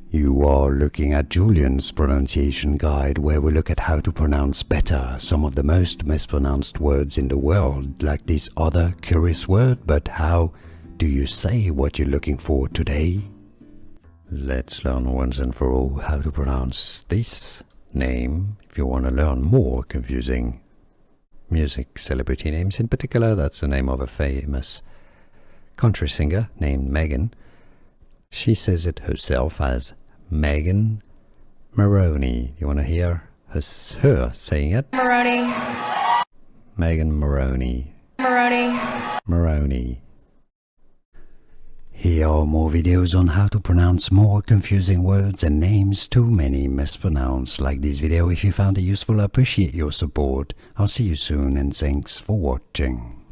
You are looking at Julian's pronunciation guide, where we look at how to pronounce better some of the most mispronounced words in the world, like this other curious word. But how do you say what you're looking for today? Let's learn once and for all how to pronounce this name. If you want to learn more confusing music celebrity names, in particular, that's the name of a famous country singer named Megan. She says it herself as Megan Moroney. You want to hear her saying it? Moroney. Megan Moroney. Moroney. Moroney. Here are more videos on how to pronounce more confusing words and names too many mispronounced. Like this video if you found it useful. I appreciate your support. I'll see you soon and thanks for watching.